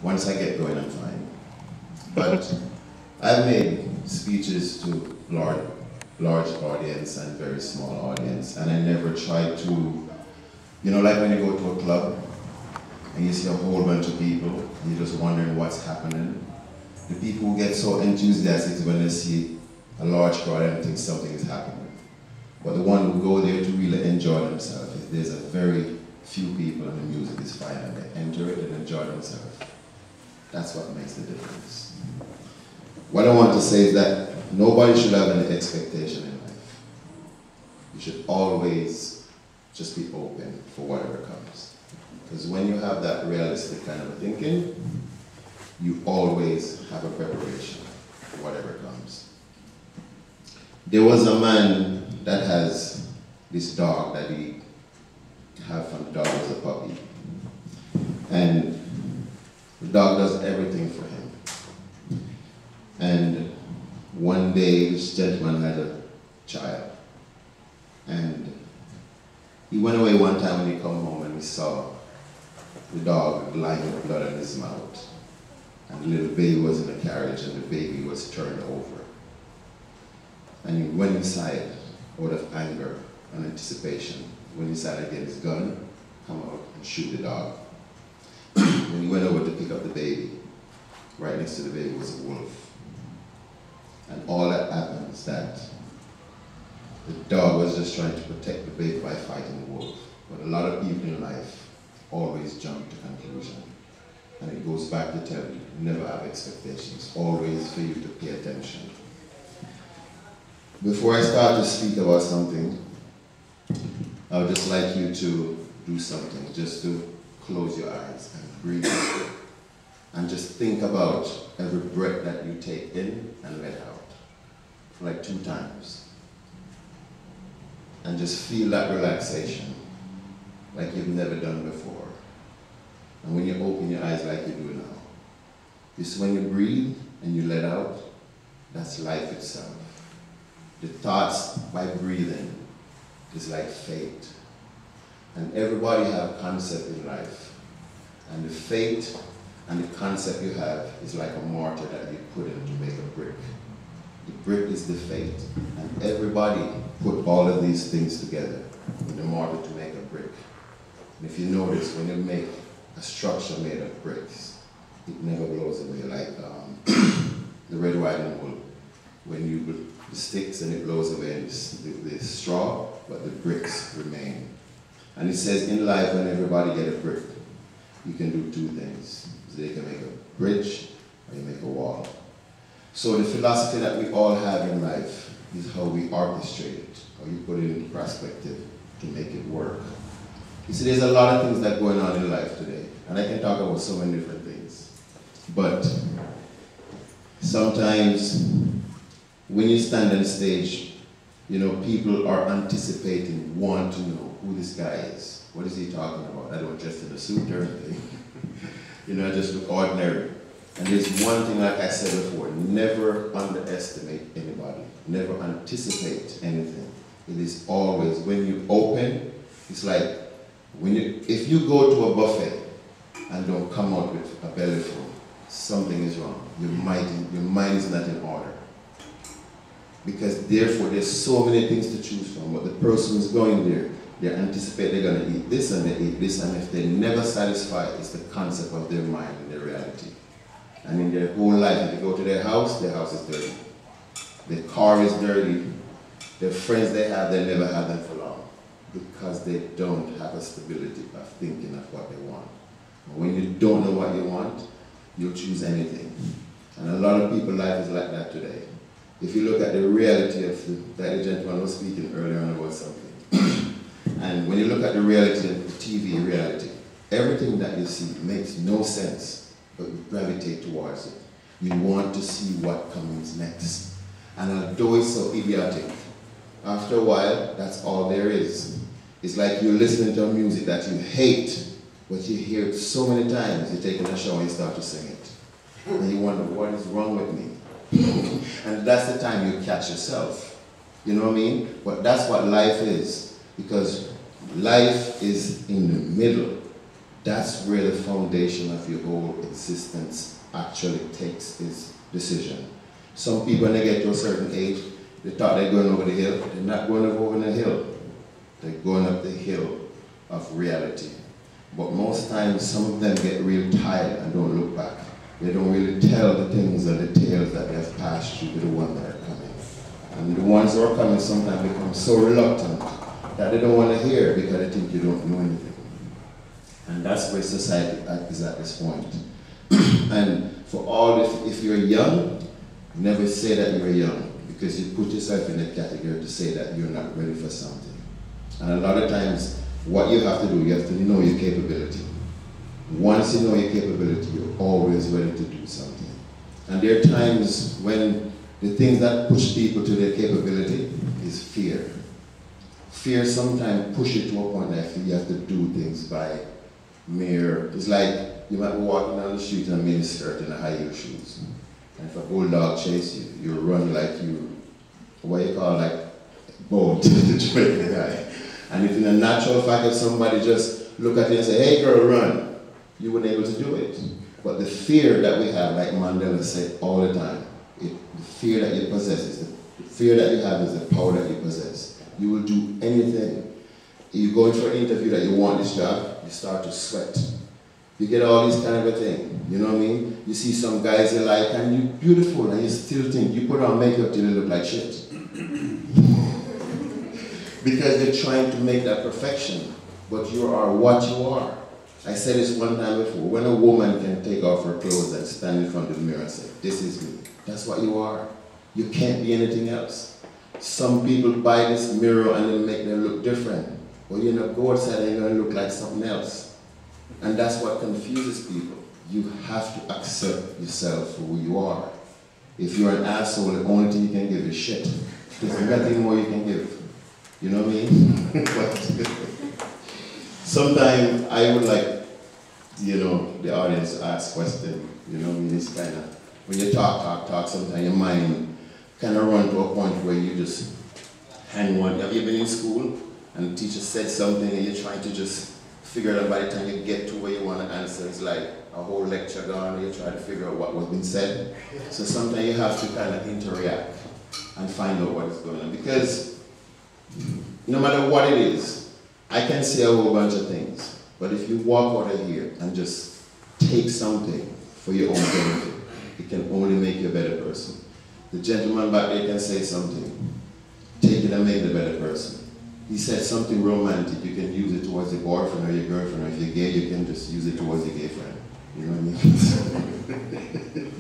Once I get going, I'm fine. But I've made speeches to large audience and very small audience, and I never try to, like when you go to a club and you see a whole bunch of people and you're just wondering what's happening. The people who get so enthusiastic is when they see a large crowd and think something is happening. But the one who go there to really enjoy themselves, there's a very few people and the music is fine and they enjoy it and enjoy themselves. That's what makes the difference. What I want to say is that nobody should have any expectation in life. You should always just be open for whatever comes. Because when you have that realistic kind of thinking, you always have a preparation for whatever comes. There was a man that has this dog that he had from the dog as a puppy. And the dog does everything for him. And one day, this gentleman had a child. And he went away one time when he come home and he saw the dog lying with blood in his mouth. And the little baby was in the carriage and the baby was turned over. And he went inside out of anger and anticipation. When he decided to get his gun, come out and shoot the dog. When he went over to pick up the baby, right next to the baby was a wolf. And all that happened is that the dog was just trying to protect the baby by fighting the wolf. But a lot of people in life always jump to conclusion. And it goes back to tell you, never have expectations, always for you to pay attention. Before I start to speak about something, I would just like you to do something, just to close your eyes and breathe. And just think about every breath that you take in and let out, for like 2 times. And just feel that relaxation, like you've never done before. And when you open your eyes like you do now, it's when you breathe and you let out, that's life itself. The thoughts by breathing is like fate. And everybody have a concept in life. And the fate and the concept you have is like a mortar that you put in to make a brick. The brick is the fate. And everybody put all of these things together in the mortar to make a brick. And if you notice, when you make a structure made of bricks, it never blows away like the red, white, and wool. When you put the sticks and it blows away and the straw, but the bricks remain. And it says in life, when everybody get a brick, you can do 2 things. So they can make a bridge or you make a wall. So the philosophy that we all have in life is how we orchestrate it, how you put it into perspective to make it work. You see, there's a lot of things that are going on in life today, and I can talk about so many different things. But sometimes when you stand on stage, people are anticipating, want to know who this guy is. What is he talking about? I don't dress in a suit or anything. I just look ordinary. And there's one thing, like I said before, never underestimate anybody. Never anticipate anything. It is always, when you open, it's like, if you go to a buffet and don't come out with a belly full, something is wrong. Your mind is not in order. Because therefore, there's so many things to choose from. But the person who's going there, they anticipate they're going to eat this and they eat this, and if they're never satisfied, it's the concept of their mind and their reality. And in their whole life, if you go to their house is dirty. Their car is dirty. Their friends they have, they never had them for long. Because they don't have a stability of thinking of what they want. And when you don't know what you want, you'll choose anything. And a lot of people's life is like that today. If you look at the reality of that gentleman was speaking earlier on about something, and when you look at the reality of the TV reality, everything that you see makes no sense, but you gravitate towards it. You want to see what comes next. And although it's so idiotic, after a while, that's all there is. It's like you're listening to music that you hate, but you hear it so many times, you're taking a shower and you start to sing it. And you wonder, what is wrong with me? And that's the time you catch yourself. You know what I mean? But that's what life is. Because life is in the middle. that's where the foundation of your whole existence actually takes its decision. Some people, when they get to a certain age, they thought they're going over the hill. They're not going over the hill. They're going up the hill of reality. But most times, some of them get real tired and don't look back. They don't really tell the things and the tales that they've passed through to the ones that are coming. And the ones who are coming sometimes become so reluctant that they don't want to hear because they think you don't know anything. And that's where society is at this point. And for all, if you're young, never say that you're young, because you put yourself in a category to say that you're not ready for something. And a lot of times, what you have to do, you have to know your capability. Once you know your capability, you're always ready to do something. And there are times when the things that push people to their capability is fear. Fear sometimes pushes you to a point that you have to do things by mere, it's like you might be walking down the street in a mini skirt and a high heel shoes. And if a bulldog chases you, you run like you, what you call like, bold to the Jamaican guy. And if in a natural fact if somebody just look at you and say, hey girl, run, you wouldn't be able to do it. But the fear that we have, like Mandela said all the time, the fear that you possess, the fear that you have is the power that you possess. You will do anything. You go for an interview that you want this job, you start to sweat. You get all these kind of a thing, you know what I mean? You see some guys you like and you're beautiful and you still think you put on makeup till you look like shit. Because they're trying to make that perfection, but you are what you are. I said this one time before, when a woman can take off her clothes and stand in front of the mirror and say, this is me, that's what you are. You can't be anything else. Some people buy this mirror and they make them look different. Well, you know, go outside and you're going to look like something else. And that's what confuses people. You have to accept yourself for who you are. If you're an asshole, the only thing you can give is shit. There's nothing more you can give. You know what I mean? Sometimes I would like, you know, the audience to ask questions. You know what I mean? It's kind of, when you talk, sometimes your mind kind of run to a point where you just hang one. Have you been in school and the teacher said something and you're trying to just figure it out? By the time you get to where you want to answer, it's like a whole lecture gone and you're trying to figure out what was being said. So sometimes you have to kind of interact and find out what is going on. Because no matter what it is, I can say a whole bunch of things, but if you walk out of here and just take something for your own benefit, it can only make you a better person. The gentleman back there can say something, take it and make it a better person. He said something romantic, you can use it towards your boyfriend or your girlfriend, or if you're gay, you can just use it towards your gay friend. You know what I mean?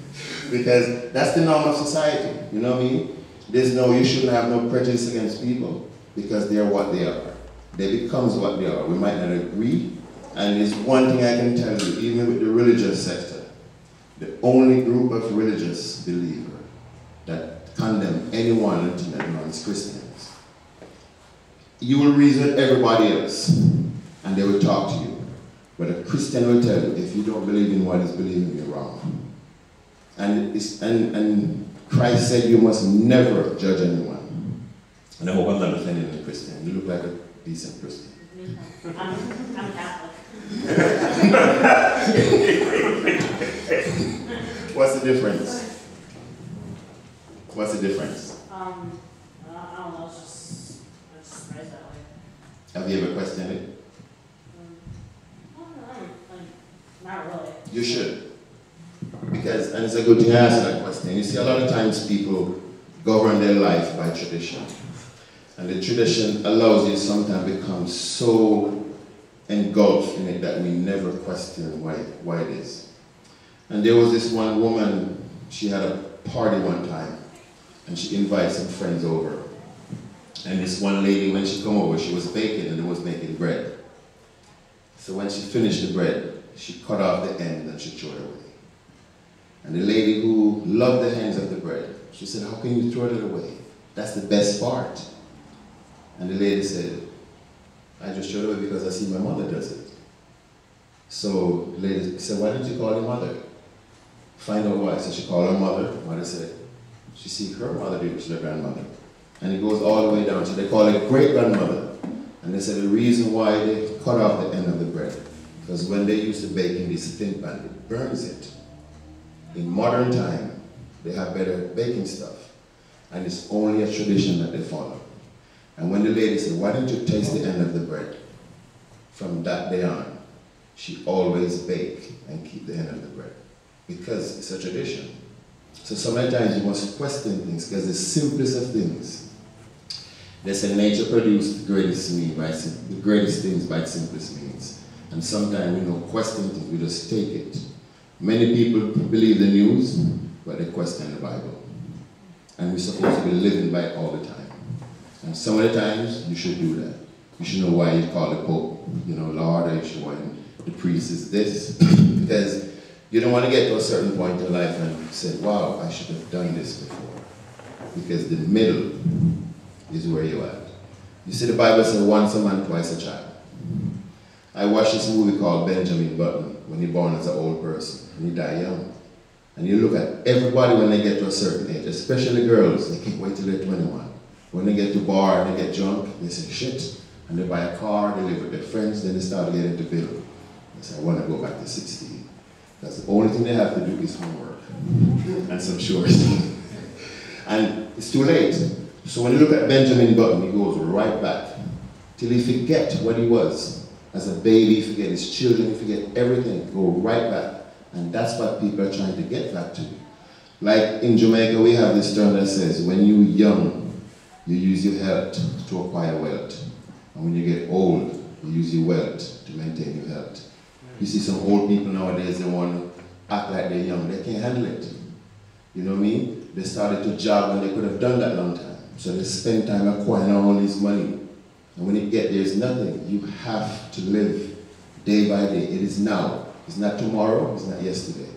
Because that's the norm of society, you know what I mean? You shouldn't have no prejudice against people because they are what they are. They become what they are. We might not agree, and there's one thing I can tell you, even with the religious sector, the only group of religious believers that condemn anyone until that is Christians. You will reason with everybody else, and they will talk to you. But a Christian will tell you, if you don't believe in what is believing, you're wrong. And Christ said you must never judge anyone. And I hope I'm not offending a Christian. You look like a decent Christian. I'm Catholic. What's the difference? What's the difference? I don't know, it's just raised that way. Have you ever questioned it? Not really. You should. Because, and it's a good thing I ask that question. You see, a lot of times people govern their life by tradition. And the tradition allows you sometimes become so engulfed in it that we never question why it is. And there was this one woman, she had a party one time, and she invited some friends over. And this one lady, when she come over, she was baking and they was making bread. So when she finished the bread, she cut off the end and she threw it away. And the lady who loved the ends of the bread, she said, how can you throw it away? That's the best part. And the lady said, I just threw it away because I see my mother does it. So the lady said, why didn't you call your mother? Find out why. So she called her mother. Mother said, she see her mother do it, which is her grandmother. And it goes all the way down. So they call it great grandmother. And they said the reason why they cut off the end of the bread, Because when they used to bake in this thin pan, it burns it. In modern time, they have better baking stuff. And it's only a tradition that they follow. And when the lady said, why don't you taste the end of the bread? From that day on, she always bake and keep the end of the bread. Because it's a tradition. So sometimes you must question things, because the simplest of things, they say nature produced the greatest things by its simplest means. And sometimes we don't question things, we just take it. Many people believe the news, but they question the Bible. And we're supposed to be living by it all the time. And some of the times, you should do that. You should know why you call the Pope, Lord, or you should know why the priest is this. Because you don't want to get to a certain point in life and say, wow, I should have done this before. Because the middle is where you're at. You see, the Bible says once a man, twice a child. I watched this movie called Benjamin Button when he born as an old person and he died young. And you look at everybody when they get to a certain age, especially girls, they can't wait till they're 21. When they get to bar and they get drunk, they say shit. And they buy a car, they live with their friends, then they start to get into bill. They say, I want to go back to 16. That's the only thing they have to do is homework and some chores. And it's too late. So when you look at Benjamin Button, he goes right back till he forget what he was. As a baby, he forget his children, he forget everything, go right back. And that's what people are trying to get back to. Like in Jamaica, we have this term that says, when you're young, you use your health to acquire wealth. And when you get old, you use your wealth to maintain your health. You see some old people nowadays, they want to act like they're young. They can't handle it. You know what I mean? They started to jog when they could have done that long time. So they spend time acquiring all this money. And when you get there, it's nothing. You have to live day by day. It is now. It's not tomorrow, it's not yesterday.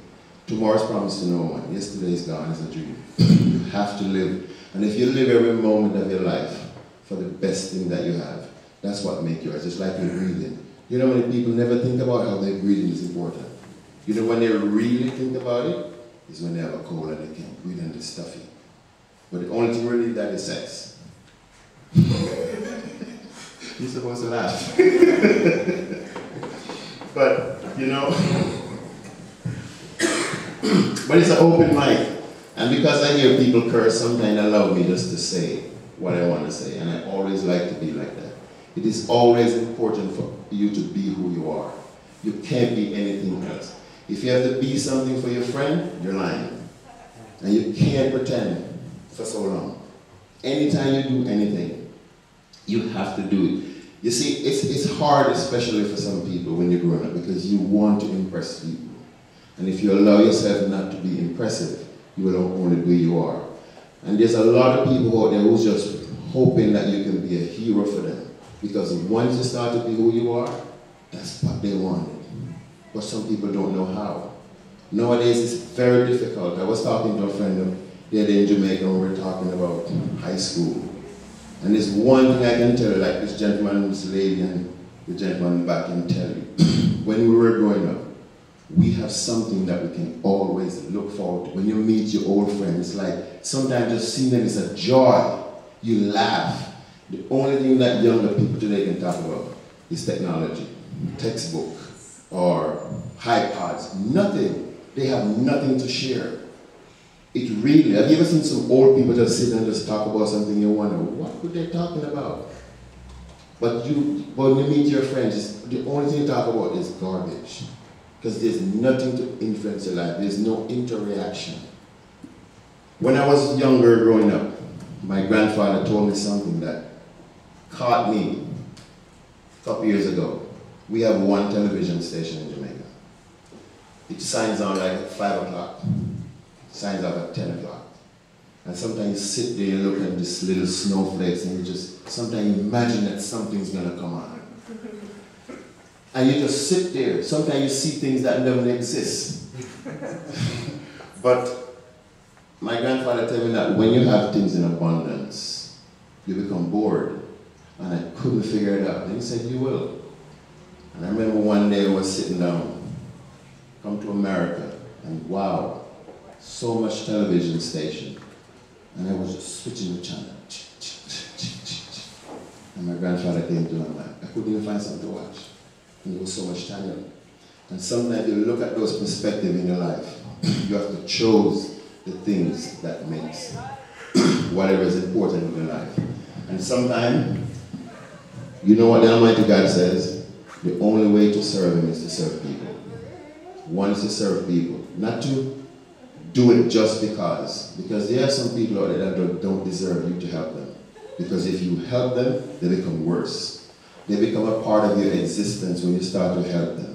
Tomorrow's promised to no one. Yesterday is gone, it's a dream. You have to live. And if you live every moment of your life for the best thing that you have, that's what makes yours. Just like you're breathing. You know, many people never think about how their breathing is important. You know, when they really think about it, is when they have a cold and they can't breathe and it's stuffy. But the only thing really that is sex. You're supposed to laugh. But, but it's an open mic. And because I hear people curse, sometimes allow me just to say what I want to say. And I always like to be like that. It is always important for you to be who you are. You can't be anything else. If you have to be something for your friend, you're lying. And you can't pretend for so long. Anytime you do anything, you have to do it. You see, it's hard, especially for some people when you're growing up, because you want to impress people. And if you allow yourself not to be impressive, you will only be who you are. And there's a lot of people out there who's just hoping that you can be a hero for them. Because once you start to be who you are, that's what they want. But some people don't know how. Nowadays, it's very difficult. I was talking to a friend the other day in Jamaica, and we were talking about high school. And there's one thing I can tell you, like this gentleman, this lady, and the gentleman back can tell you. When we were growing up, we have something that we can always look forward to. When you meet your old friends, it's like sometimes just seeing them is a joy. You laugh. The only thing that younger people today can talk about is technology, textbook, or iPods. Nothing. They have nothing to share. It really, have you ever seen some old people just sit and just talk about something you wonder, what were they talking about? But when you meet your friends, the only thing you talk about is garbage. Because there's nothing to influence your life. There's no interaction. When I was younger growing up, my grandfather told me something that caught me a couple years ago. We have one television station in Jamaica. It signs on like at 5 o'clock. Signs up at 10 o'clock. And sometimes you sit there and look at these little snowflakes and you just sometimes imagine that something's going to come on. And you just sit there. Sometimes you see things that never exist. But my grandfather told me that when you have things in abundance, you become bored. And I couldn't figure it out. And he said, you will. And I remember one day I was sitting down, come to America, and wow, so much television station. And I was just switching the channel. And my grandfather came to me, I couldn't even find something to watch. And there was so much channel. And sometimes you look at those perspectives in your life. You have to choose the things that makes whatever is important in your life. And sometimes, you know what the Almighty God says? The only way to serve Him is to serve people. One is to serve people, not to do it just because. Because there are some people out there that don't deserve you to help them. Because if you help them, they become worse. They become a part of your existence when you start to help them.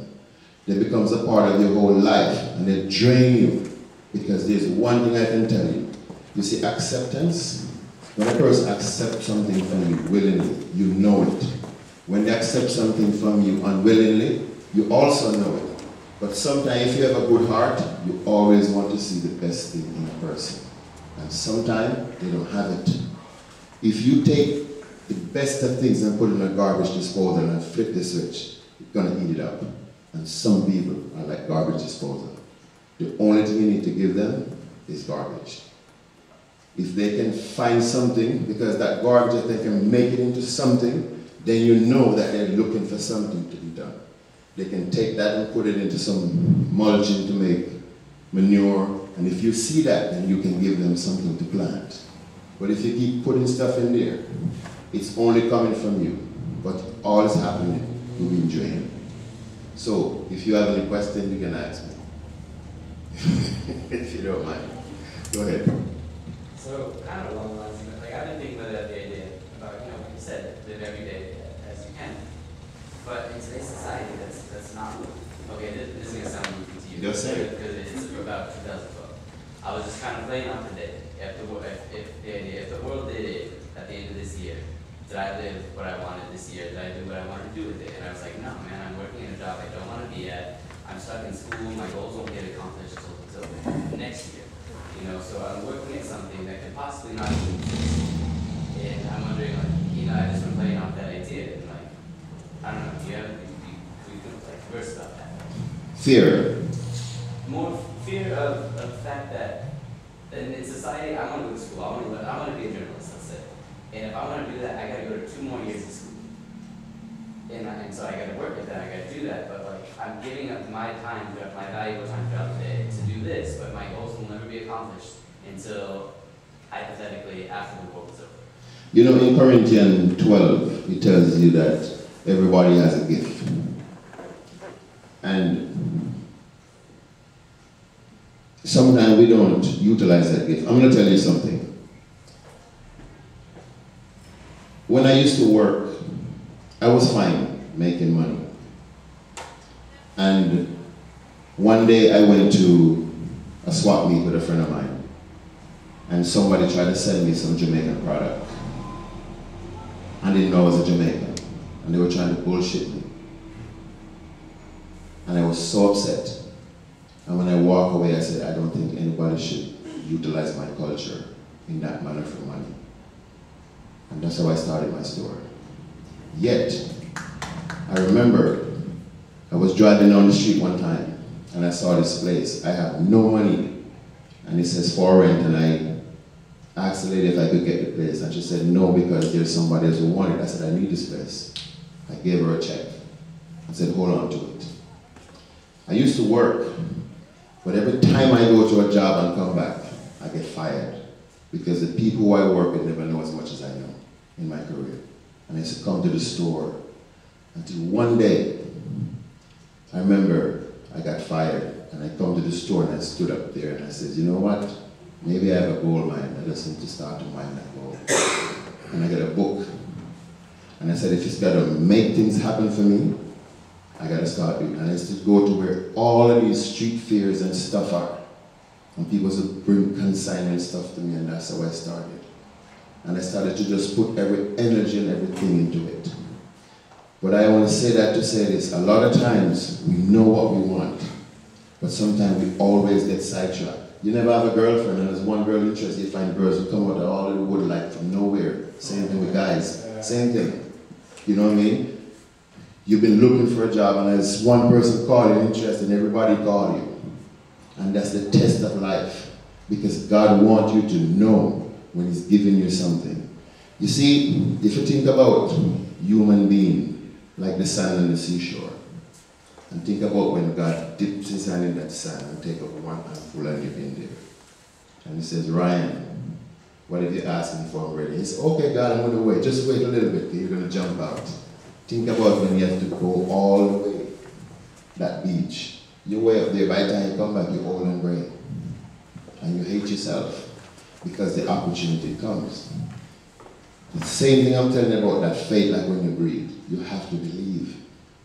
They becomes a part of your whole life, and they drain you. Because there's one thing I can tell you. You see, acceptance, when a person accepts something from you willingly, you know it. When they accept something from you unwillingly, you also know it. But sometimes if you have a good heart, you always want to see the best thing in a person. And sometimes they don't have it. If you take the best of things and put it in a garbage disposal and flip the switch, you're going to eat it up. And some people are like garbage disposal. The only thing you need to give them is garbage. If they can find something, because that garbage, if they can make it into something, then you know that they're looking for something to be done. They can take that and put it into some mulching to make manure. And if you see that, then you can give them something to plant. But if you keep putting stuff in there, it's only coming from you. But all is happening, you'll be drained. So, if you have any questions, you can ask me. If you don't mind. Go ahead. So, kind of along the lines, like I've been thinking about the idea about, you know, like you said, live every day as you can. But in today's society, that's not, okay, this is going to sound goofy to you. Just say it. Because it's about 2012. I was just kind of playing out today. If the world did it at the end of this year, did I live what I wanted this year? Did I do what I wanted to do with it? And I was like, no, man, I'm working in a job I don't want to be at. I'm stuck in school. My goals won't get accomplished until next year. You know, so I'm working at something that could possibly not even exist. And I'm wondering, like, you know, I just been playing off that idea. And, like, I don't know, do you have we could, like, converse about that? Fear. More fear of the fact that in society, I want to go to school. I want to be a journalist, let's say. And if I want to do that, I got to go to 2 more years of school. And so I got to work at that. I got to do that. But like, I'm giving up my time, my valuable time throughout the day to do this. But my goals will never be accomplished until, hypothetically, after the war is over. You know, in Corinthians 12, it tells you that everybody has a gift. And sometimes we don't utilize that gift. I'm going to tell you something. When I used to work, I was fine making money. And one day I went to a swap meet with a friend of mine. And somebody tried to sell me some Jamaican product. I didn't know I was a Jamaican. And they were trying to bullshit me. And I was so upset. And when I walked away, I said, I don't think anybody should utilize my culture in that manner for money. And that's how I started my store. Yet, I remember I was driving down the street one time and I saw this place. I have no money. And it says for rent, and I asked the lady if I could get the place. And she said no, because there's somebody else who wanted it. I said, I need this place. I gave her a check. I said, hold on to it. I used to work, but every time I go to a job and come back, I get fired. Because the people who I work with never know as much as I know in my career. And I used to come to the store until one day, I remember I got fired, and I come to the store and I stood up there and I said, you know what? Maybe I have a gold mine. I just need to start to mine that gold. And I got a book. And I said, if it's got to make things happen for me, I got to start doing it. And I used to go to where all of these street fairs and stuff are. And people would bring consignment stuff to me, and that's how I started. And I started to just put every energy and everything into it. But I want to say that to say this. A lot of times, we know what we want. But sometimes we always get sidetracked. You never have a girlfriend, and there's one girl interested, you find girls who come out of all of the wood like from nowhere. Same thing with guys. Same thing. You know what I mean? You've been looking for a job, and there's one person calling interested, and everybody call you. And that's the test of life. Because God wants you to know when He's giving you something. You see, if you think about human being, like the sand on the seashore, And think about when God dips his hand in that sand and take up one handful and dip in there. And he says, Ryan, what have you asked me for already? He says, okay, God, I'm going to wait. Just wait a little bit, you're going to jump out. Think about when you have to go all the way, that beach. You're way up there, by the time you come back, you're old and gray. And you hate yourself because the opportunity comes. The same thing I'm telling you about that faith, like when you breathe. You have to believe.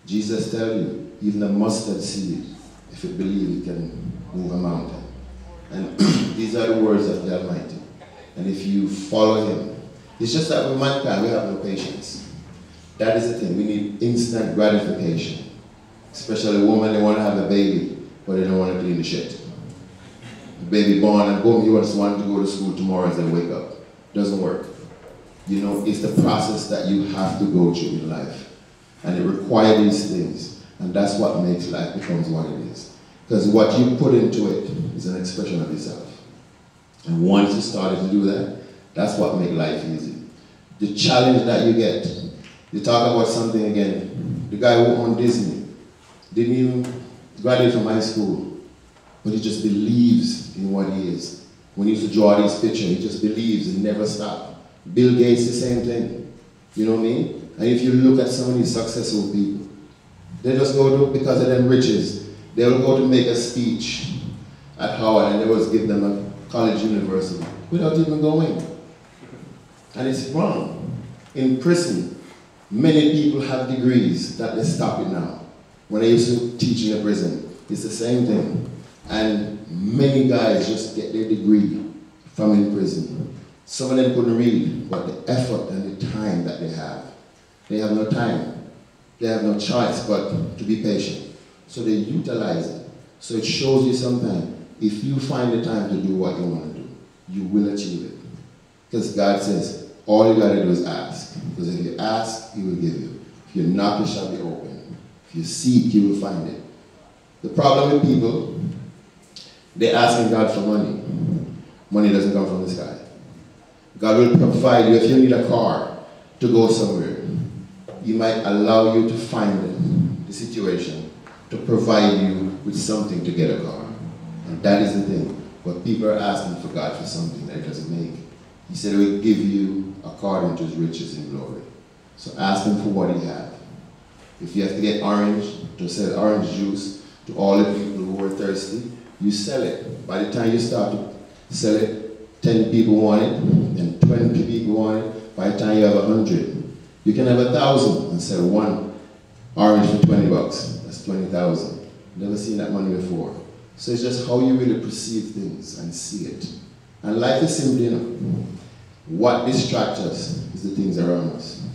Jesus tells you, even a mustard seed, if you believe, it can move a mountain. And these are the words of the Almighty. And if you follow him, it's just that with mankind, we have no patience. That is the thing. We need instant gratification. Especially women, they want to have a baby, but they don't want to clean the shit. The baby born and boom, you just want to go to school tomorrow as they wake up. Doesn't work. You know, it's the process that you have to go through in life. And it requires these things. And that's what makes life becomes what it is. Because what you put into it is an expression of yourself. And once you started to do that, that's what makes life easy. The challenge that you get, you talk about something again. The guy who owned Disney didn't even graduate from high school, but he just believes in what he is. When he used to draw these pictures, he just believes and never stops. Bill Gates, the same thing. You know what I mean? And if you look at some of these successful people, they just go to, because of them riches, they will go to make a speech at Howard and they will give them a college university without even going. And it's wrong. In prison, many people have degrees that they stop it now. When I used to teach in a prison, it's the same thing. And many guys just get their degree from in prison. Some of them couldn't read, but the effort and the time that they have no time. They have no choice but to be patient. So they utilize it. So it shows you sometimes, if you find the time to do what you want to do, you will achieve it. Because God says, all you got to do is ask. Because if you ask, he will give you. If you knock, it shall be open. If you seek, you will find it. The problem with people, they're asking God for money. Money doesn't come from the sky. God will provide you. If you need a car to go somewhere, he might allow you to find the situation to provide you with something to get a car. And that is the thing. But people are asking for God for something that he doesn't make. He said he will give you according to his riches and glory. So ask him for what he has. If you have to get orange, to sell orange juice to all the people who are thirsty, you sell it. By the time you start to sell it, 10 people want it, and 20 people want it. By the time you have 100, you can have 1,000 and sell one orange for $20. That's 20,000. Never seen that money before. So it's just how you really perceive things and see it. And life is simply enough. What distracts us is the things around us.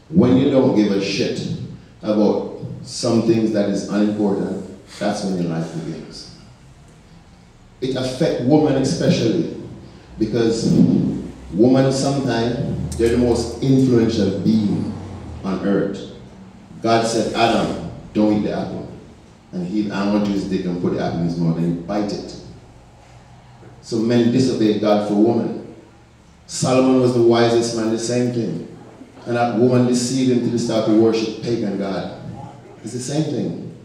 When you don't give a shit about some things that is unimportant, that's when your life begins. It affects women especially, because women sometimes, they're the most influential being on earth. God said, Adam, don't eat the apple. And he went to his dick and put the apple in his mouth and he bite it. So men disobeyed God for women. Solomon was the wisest man, the same thing. And that woman deceived him till he started to worship pagan God. It's the same thing.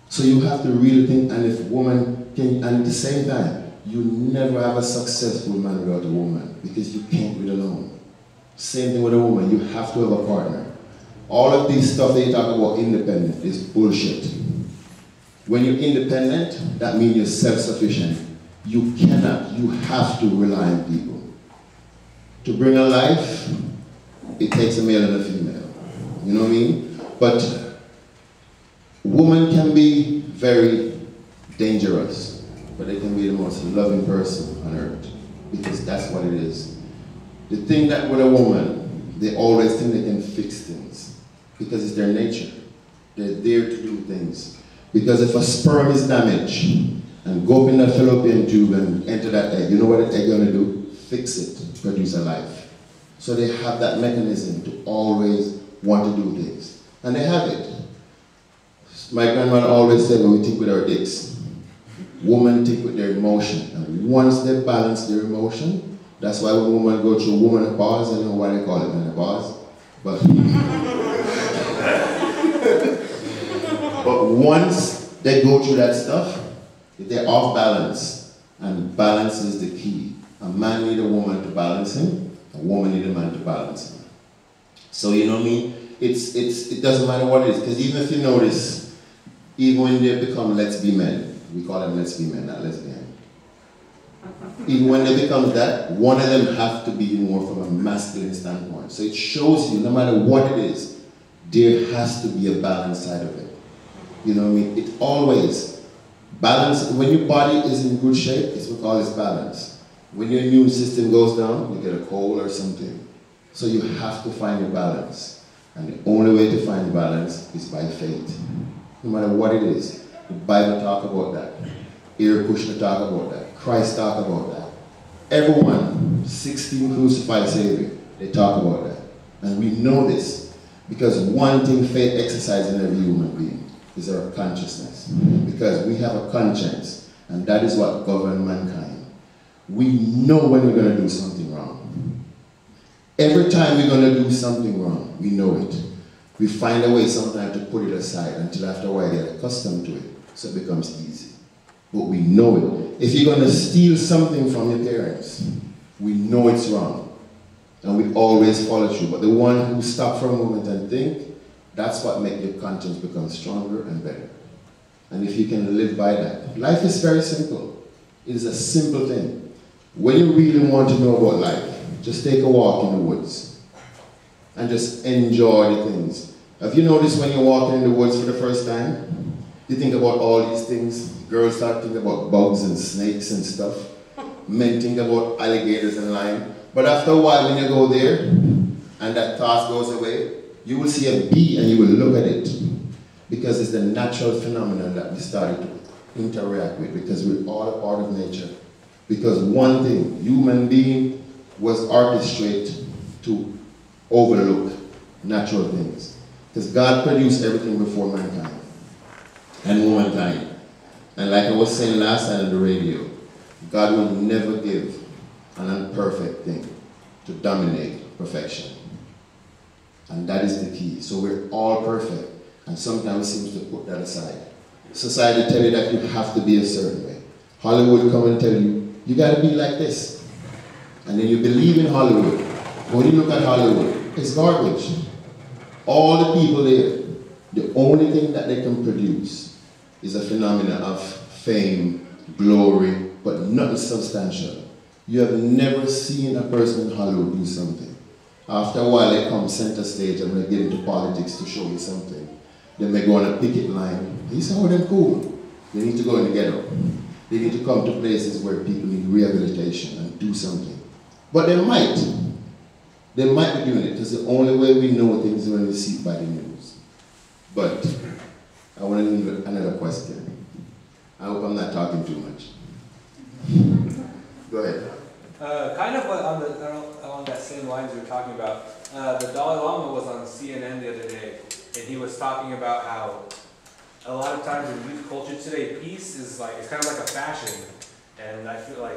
So you have to really think, and if woman can, and at the same time, you never have a successful man without a woman, because you can't do it alone. Same thing with a woman, you have to have a partner. All of these stuff that you talk about independent is bullshit. When you're independent, that means you're self-sufficient. You cannot, you have to rely on people. To bring a life, it takes a male and a female. You know what I mean? But women can be very dangerous, but they can be the most loving person on earth, because that's what it is. The thing that with a woman, they always think they can fix things, because it's their nature. They're there to do things. Because if a sperm is damaged and go up in that fallopian tube and enter that egg, you know what the egg gonna do? Fix it, produce a life. So they have that mechanism to always want to do things. And they have it. My grandmother always said, when we think with our dicks, women think with their emotion. And once they balance their emotion, that's why when women go through womenopause, I don't know why they call it menopause, but But once they go through that stuff, they're off balance. And balance is the key. A man needs a woman to balance him, a woman needs a man to balance him. So you know what I mean? It doesn't matter what it is, because even if you notice, even when they become let's be men, we call them let's be men, not lesbian. Even when they become that, one of them have to be more from a masculine standpoint. So it shows you, no matter what it is, there has to be a balance side of it. You know what I mean? It always, balance, when your body is in good shape, it's what we call balance. When your immune system goes down, you get a cold or something. So you have to find your balance. And the only way to find balance is by faith. No matter what it is. The Bible talk about that. Kushner talk about that. Christ talk about that. Everyone, 16 crucified Savior, they talk about that. And we know this because one thing faith exercises in every human being is our consciousness. Because we have a conscience, and that is what governs mankind. We know when we're going to do something wrong. Every time we're going to do something wrong, we know it. We find a way sometimes to put it aside until after a while we get accustomed to it, so it becomes easy. But we know it. If you're going to steal something from your parents, we know it's wrong. And we always follow through. But the one who stops for a moment and think, that's what makes your conscience become stronger and better. And if you can live by that. Life is very simple. It is a simple thing. When you really want to know about life, just take a walk in the woods. And just enjoy the things. Have you noticed when you're walking in the woods for the first time, you think about all these things? Girls start thinking about bugs and snakes and stuff. Men think about alligators and lion. But after a while, when you go there, and that thought goes away, you will see a bee and you will look at it. Because it's the natural phenomenon that we started to interact with, because we're all a part of nature. Because one thing, human being was orchestrated to overlook natural things. Because God produced everything before mankind and womankind. And like I was saying last time on the radio, God will never give an imperfect thing to dominate perfection. And that is the key. So we're all perfect, and sometimes seems to put that aside. Society tell you that you have to be a certain way. Hollywood come and tell you, you gotta be like this. And then you believe in Hollywood. When you look at Hollywood, it's garbage. All the people there, the only thing that they can produce is a phenomenon of fame, glory, but nothing substantial. You have never seen a person in Hollywood do something. After a while, they come center stage and they get into politics to show you something. Then they go on a picket line. You say, oh, they're cool. They need to go in the ghetto. They need to come to places where people need rehabilitation and do something. But they might. They might be doing it, because the only way we know things is when we see it by the news. But I want to leave another question. I hope I'm not talking too much. Go ahead. Kind of along that same lines you were talking about. The Dalai Lama was on CNN the other day, and he was talking about how a lot of times in youth culture today, peace is like, it's kind of like a fashion. And I feel like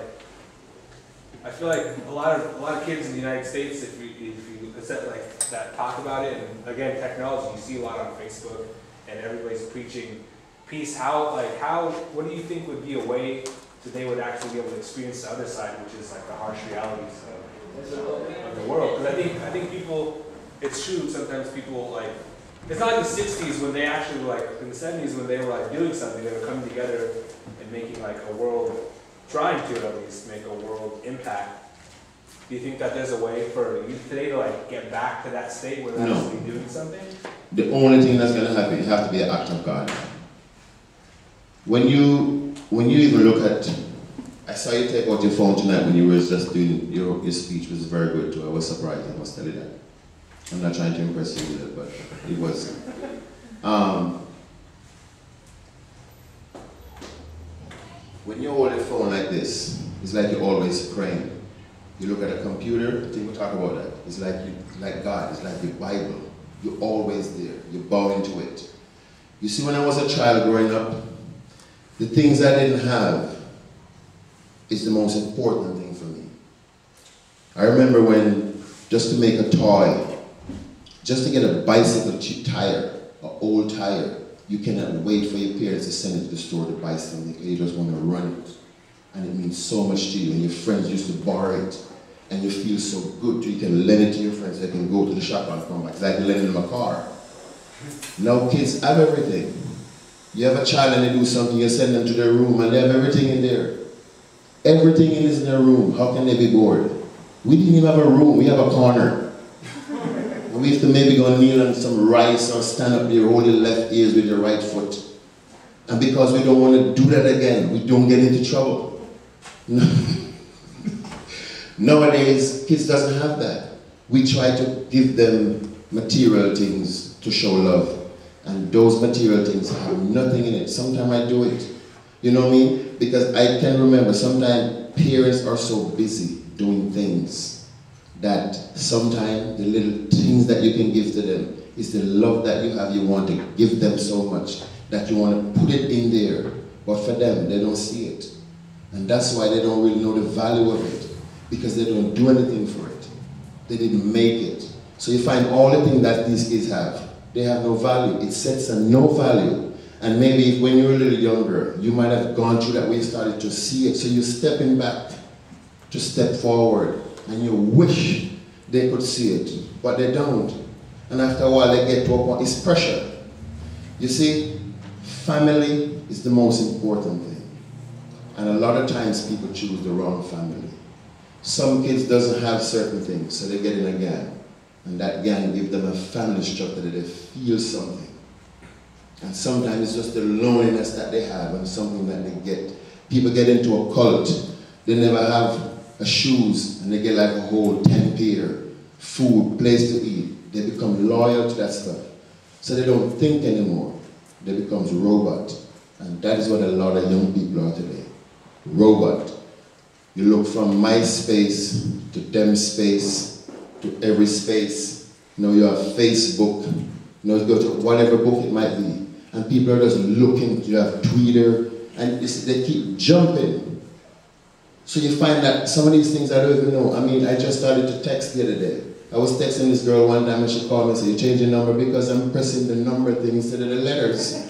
a lot of kids in the United States, if you set like that, talk about it, and again, technology, you see a lot on Facebook, and everybody's preaching peace. What do you think would be a way that they would actually be able to experience the other side, which is like the harsh realities of the world? Because I think people, it's true, sometimes people like, it's not like the 60s when they actually like, in the 70s when they were like doing something, they were coming together and making like a world, trying to at least make a world impact. Do you think that there's a way for youth today to like get back to that state where they're actually doing something? The only thing that's going to happen, it has to be an act of God. When you even look at, I saw you take out your phone tonight when you were just doing your speech was very good too. I was surprised, I must tell you that. I'm not trying to impress you with it, but it was. When you hold a phone like this, it's like you're always praying. You look at a computer, I think we'll talk about that. It's like God, it's like the Bible. You're always there, you bow into it. You see, when I was a child growing up, the things I didn't have is the most important thing for me. I remember when, just to make a toy, just to get a bicycle tire, an old tire, You cannot wait for your parents to send you to the store to buy something. You just want to run it. And it means so much to you. And your friends used to borrow it. And you feel so good. You can lend it to your friends. They can go to the shop and come back. It's like lending them a car. Now kids have everything. You have a child and they do something, you send them to their room and they have everything in there. Everything is in their room. How can they be bored? We didn't even have a room, we have a corner. And we have to maybe go kneel on some rice or stand up there, hold your left ears with your right foot. And because we don't want to do that again, we don't get into trouble. Nowadays, kids doesn't have that. We try to give them material things to show love. And those material things have nothing in it. Sometimes I do it. You know what I mean? Because I can remember sometimes parents are so busy doing things that sometimes the little things that you can give to them is the love that you have. You want to give them so much that you want to put it in there. But for them, they don't see it. And that's why they don't really know the value of it. Because they don't do anything for it. They didn't make it. So you find all the things that these kids have, they have no value. It sets a no value. And maybe when you were a little younger, you might have gone through that way, started to see it. So you're stepping back to step forward. And you wish they could see it, but they don't. And after a while they get to a point, it's pressure. You see, family is the most important thing. And a lot of times people choose the wrong family. Some kids doesn't have certain things, so they get in a gang. And that gang gives them a family structure that they feel something. And sometimes it's just the loneliness that they have and something that they get. People get into a cult. They never have a shoes and they get like a whole 10 pair, food, place to eat. They become loyal to that stuff. So they don't think anymore. They become robot. And that is what a lot of young people are today. Robot. You look from MySpace to DemSpace to every space. You know, you have Facebook. You know, you go to whatever book it might be. And people are just looking. You have Twitter. And they keep jumping. So you find that some of these things I don't even know. I mean, I just started to text the other day. I was texting this girl one time and she called me and said, "You changed your number?" Because I'm pressing the number thing instead of the letters.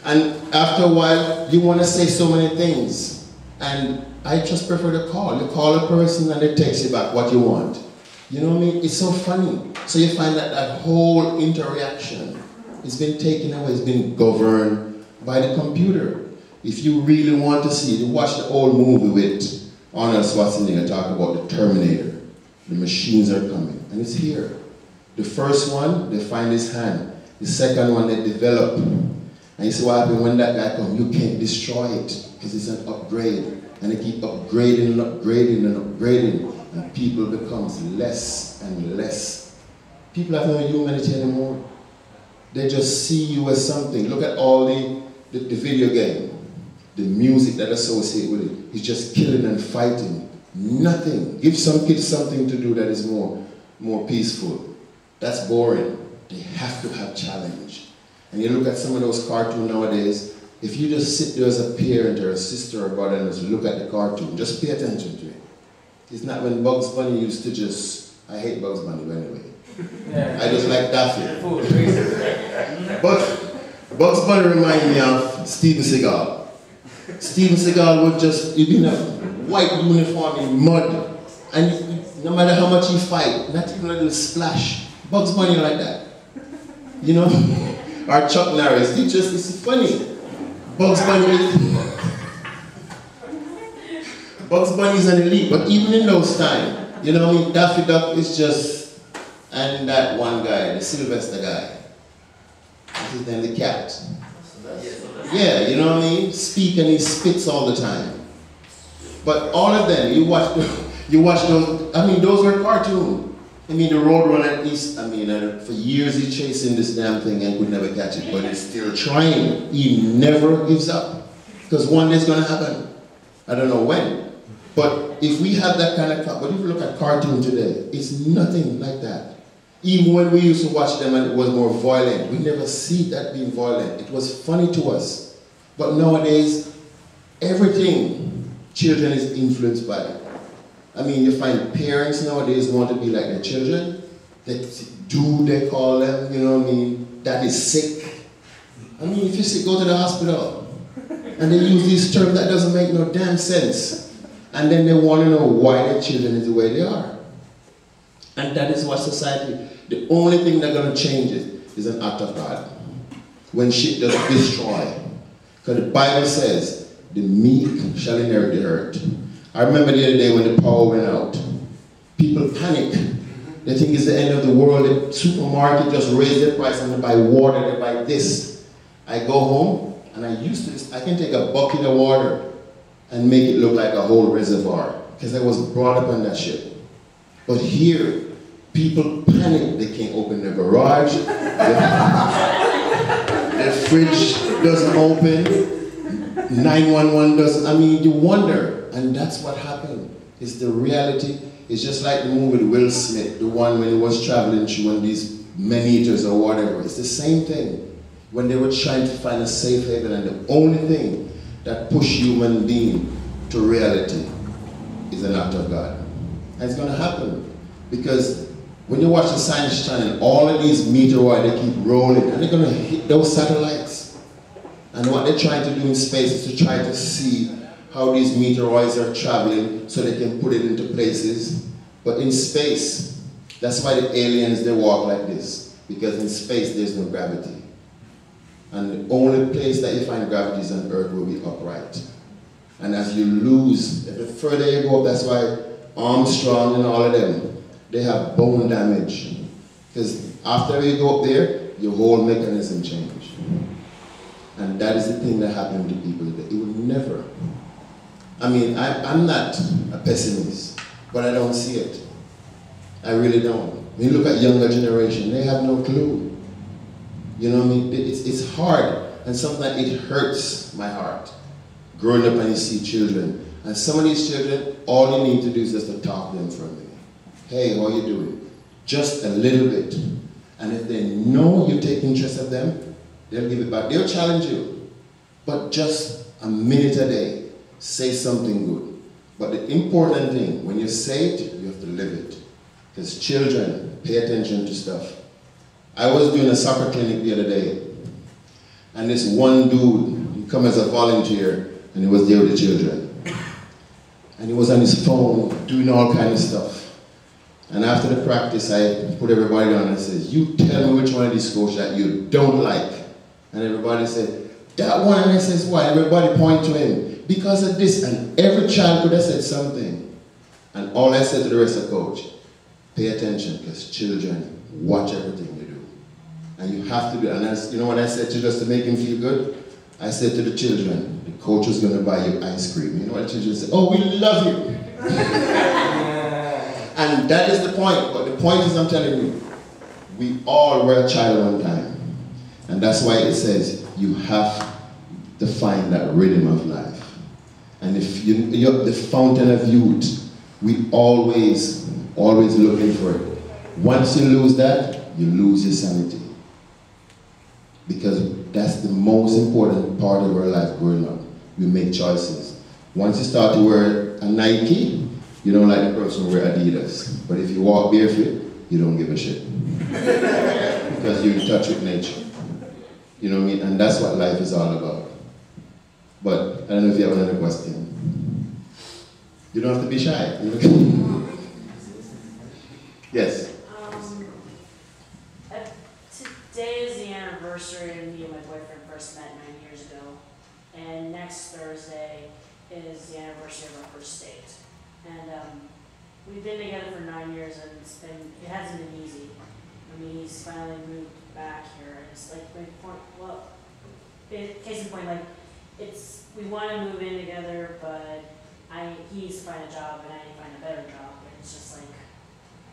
And after a while, you want to say so many things. And I just prefer to call. You call a person and they text you back what you want. You know what I mean? It's so funny. So you find that that whole interaction has been taken away, it's been governed by the computer. If you really want to see it, you watch the old movie with Arnold Schwarzenegger talk about the Terminator. The machines are coming, and it's here. The first one, they find his hand. The second one, they develop. And you see what happens when that guy comes, you can't destroy it, because it's an upgrade. And they keep upgrading and upgrading and upgrading, and people becomes less and less. People have no humanity anymore. They just see you as something. Look at all the video game, the music that associates with it. It's just killing and fighting. Nothing. Give some kids something to do that is more peaceful. That's boring. They have to have challenge. And you look at some of those cartoons nowadays, if you just sit there as a parent or a sister or brother and just look at the cartoon, just pay attention to it. It's not when Bugs Bunny used to just, I hate Bugs Bunny, but anyway. Yeah. I just like Daffy. But Bugs Bunny reminds me of Steven Seagal. Steven Seagal would just, he'd be in a white uniform in mud, and no matter how much he fight, not even a little splash. Bugs Bunny like that. You know? Or Chuck Norris, it's funny. Bugs Bunny is an elite, but even in those times, you know what I mean? Daffy Duck is just, and that one guy, the Sylvester guy, what's his name, the cat. Yeah, you know what I mean? Speak and he spits all the time. But all of them, you watch those, I mean, those were cartoons. I mean, the Roadrunner at least, I mean, for years he's chasing this damn thing and could never catch it, but he's still trying. He never gives up. Because one day it's going to happen. I don't know when. But if we have that kind of, but if you look at cartoon today, it's nothing like that. Even when we used to watch them and it was more violent, we never see that being violent. It was funny to us. But nowadays, everything children is influenced by. I mean, you find parents nowadays want to be like their children. They dude, they call them, you know what I mean, that is sick. I mean, if you're sick, go to the hospital. And they use these terms that doesn't make no damn sense. And then they want to know why their children is the way they are. And that is what society, the only thing that's going to change it is an act of God. When shit doesn't destroy. Because the Bible says, the meek shall inherit the earth. I remember the other day when the power went out. People panic. They think it's the end of the world. The supermarket just raised the price and they buy water, they buy this. I go home and I used to, I can take a bucket of water and make it look like a whole reservoir. Because I was brought up on that shit. But here, people panic. They can't open their garage. Their fridge doesn't open. 911 doesn't. I mean, you wonder. And that's what happened. It's the reality. It's just like the movie with Will Smith, the one when he was traveling through one of these man-eaters or whatever. It's the same thing. When they were trying to find a safe haven, and the only thing that pushed human being to reality is an act of God. And it's going to happen. Because when you watch the Science Channel, all of these meteoroids, they keep rolling, and they're going to hit those satellites. And what they're trying to do in space is to try to see how these meteoroids are traveling so they can put it into places. But in space, that's why the aliens, they walk like this. Because in space, there's no gravity. And the only place that you find gravity is on Earth will be upright. And as you lose, the further you go up, that's why Armstrong and all of them, they have bone damage. Because after you go up there, your whole mechanism changes. And that is the thing that happened to people today. It will never. I mean, I'm not a pessimist, but I don't see it. I really don't. When you look at younger generation, they have no clue. You know what I mean? It's hard, and sometimes it hurts my heart. Growing up and you see children, and some of these children, all you need to do is just to talk to them for a minute. Hey, how you doing? Just a little bit. And if they know you take interest in them, they'll give it back. They'll challenge you. But just a minute a day, say something good. But the important thing, when you say it, you have to live it. Because children pay attention to stuff. I was doing a soccer clinic the other day, and this one dude, he come as a volunteer, and he was there with the children. And he was on his phone, doing all kinds of stuff. And after the practice, I put everybody down and says, you tell me which one of these coaches that you don't like. And everybody said, that one. And I says, why? Everybody point to him. Because of this. And every child could have said something. And all I said to the rest of the coach, pay attention, because children watch everything you do. And you have to do it. And you know what I said to just to make him feel good? I said to the children, the coach was going to buy you ice cream. You know what the children said? Oh, we love you. And that is the point. But the point is, I'm telling you, we all were a child one time. And that's why it says you have to find that rhythm of life. And if you're the fountain of youth, we always looking for it. Once you lose that, you lose your sanity. Because that's the most important part of our life growing up. We make choices. Once you start to wear a Nike, you don't like the person who wear Adidas. But if you walk barefoot, you don't give a shit. Because you're in touch with nature. You know what I mean? And that's what life is all about. But I don't know if you have another question. You don't have to be shy. Yes. Today is the anniversary of me and my boyfriend first met 9 years ago, and next Thursday is the anniversary of our first date. And we've been together for 9 years, and it hasn't been easy. I mean, he's finally moved back here, and it's like, case in point, like, we want to move in together, but he needs to find a job, and I need to find a better job, and it's just like,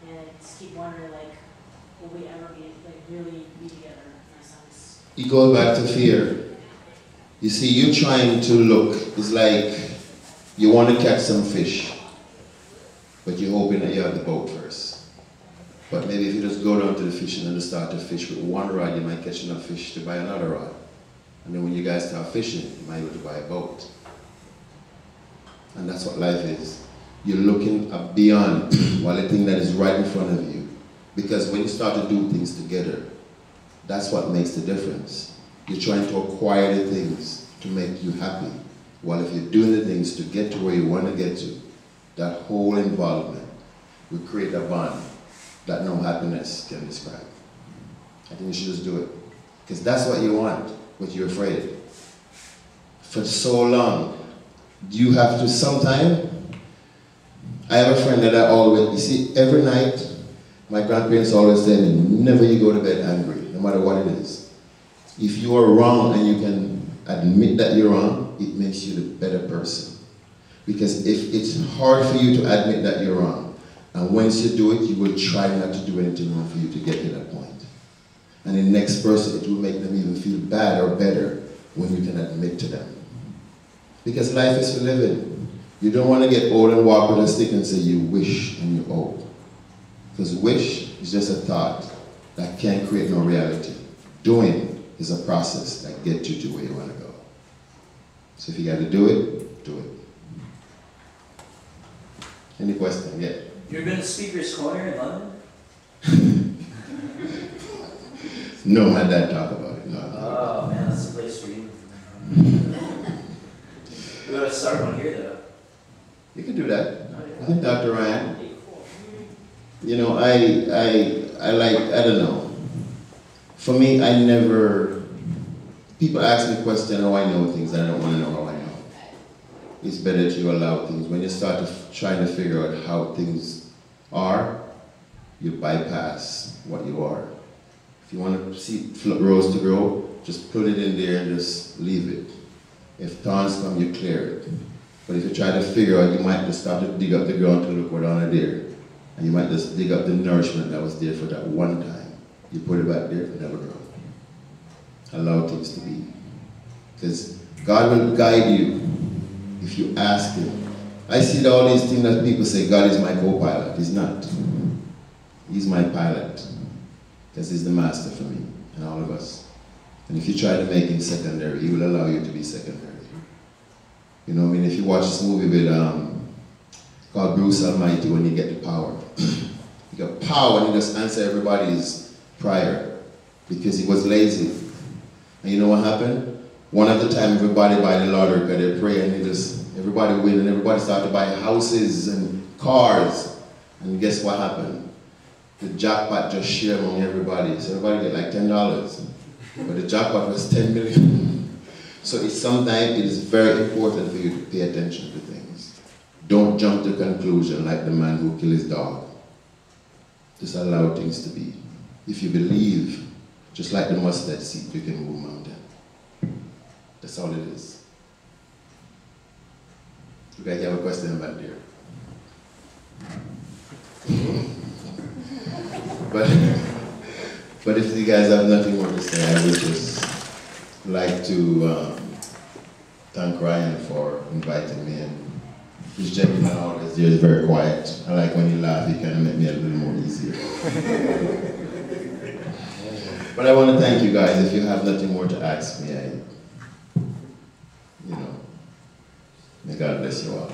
and I just keep wondering, like, will we ever be, like, really be together in a sense? It goes back to fear. You see, you trying to look is like you want to catch some fish, but you're hoping that you have the boat first. But maybe if you just go down to the fishing and just start to fish with one rod, you might catch enough fish to buy another rod. And then when you guys start fishing, you might be able to buy a boat. And that's what life is. You're looking beyond while the thing that is right in front of you Because when you start to do things together, that's what makes the difference. You're trying to acquire the things to make you happy. While if you're doing the things to get to where you want to get to, that whole involvement will create a bond that no happiness can describe. I think you should just do it. Because that's what you want, but you're afraid. For so long, you have to sometime. I have a friend that I always, you see, every night, my grandparents always tell me, never you go to bed angry, no matter what it is. If you are wrong and you can admit that you're wrong, it makes you the better person. Because if it's hard for you to admit that you're wrong, and once you do it, you will try not to do anything wrong for you to get to that point. And the next person, it will make them even feel bad or better when you can admit to them. Because life is for living. You don't want to get old and walk with a stick and say you wish and you hope. Because wish is just a thought that can't create no reality. Doing is a process that gets you to where you want to go. So if you got to do it, do it. Any question? Yeah. You ever been to Speaker's Corner in London? No, my dad talked about it. No, Oh man, that's the place for you. We gotta start one here though. you can do that. Oh, You yeah. can talk to Ryan. You know, I like, I don't know. For me, I never, people ask me questions how I know things, I don't want to know how I know. It's better to allow things. When you start trying to figure out how things are, you bypass what you are. If you want to see rows to grow, just put it in there and just leave it. If thorns come, you clear it. But if you try to figure out, you might just start to dig up the ground to look what's under there. And you might just dig up the nourishment that was there for that one time. You put it back there, it never grows. Allow things to be. Because God will guide you if you ask Him. I see all these things that people say, God is my co-pilot. He's not. He's my pilot. Because He's the master for me and all of us. And if you try to make Him secondary, He will allow you to be secondary. You know, I mean, if you watch this movie with, called Bruce Almighty, when you get the power. He got power and he just answered everybody's prayer because he was lazy. And you know what happened? One at a time, everybody by the Lord, they pray and everybody win and everybody started to buy houses and cars. And guess what happened? The jackpot just shared among everybody. So everybody get like $10. But the jackpot was 10 million. So sometimes it is very important for you to pay attention to things. Don't jump to conclusion like the man who killed his dog. Just allow things to be. If you believe, just like the mustard seed, you can move a mountain. That's all it is. You guys have a question back there? But if you guys have nothing more to say, I would just like to thank Ryan for inviting me in. He's genuine always there, he's very quiet. I like when he laughs, he kind of makes me a little more easier. But I want to thank you guys. If you have nothing more to ask me, may God bless you all.